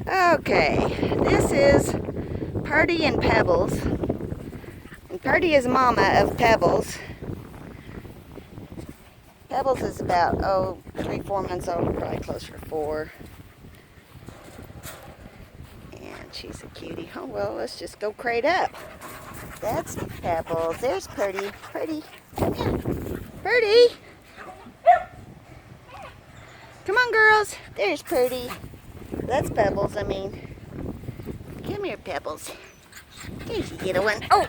Okay, this is Purdy and Pebbles. And Purdy is mama of Pebbles. Pebbles is about, 3-4 months old, probably closer to 4. And she's a cutie. Oh, well, let's just go crate up. That's Pebbles. There's Purdy. Purdy, come here. Purdy! Come on, girls. There's Purdy. That's Pebbles, I mean. Come here, Pebbles. There's the little one. Oh!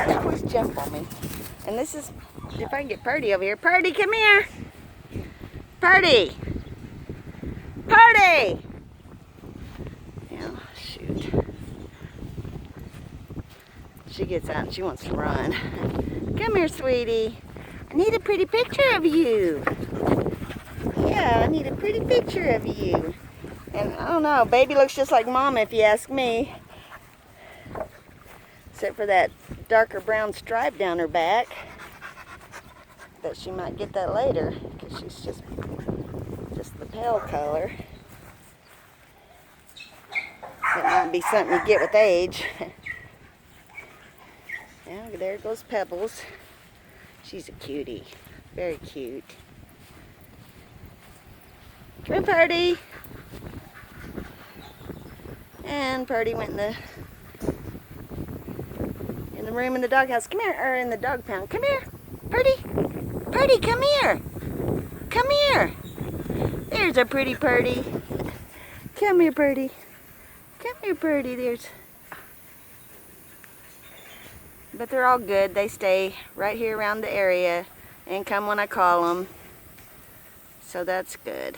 Always jump on me. And this is, if I can get Purdy over here. Purdy, come here! Purdy! Purdy! Oh, shoot. She gets out and she wants to run. Come here, sweetie. I need a pretty picture of you. Yeah, I need a pretty picture of you. And I don't know, baby looks just like mom if you ask me. Except for that darker brown stripe down her back. But she might get that later because she's just the pale color. That might be something you get with age. Now there goes Pebbles. She's a cutie. Very cute. Come here, Purdy. And Purdy went in the room in the doghouse. Come here, or in the dog pound. Come here, Purdy. Purdy, come here. Come here. There's a pretty Purdy. Come here, Purdy. Come here, Purdy. But they're all good. They stay right here around the area and come when I call them. So that's good.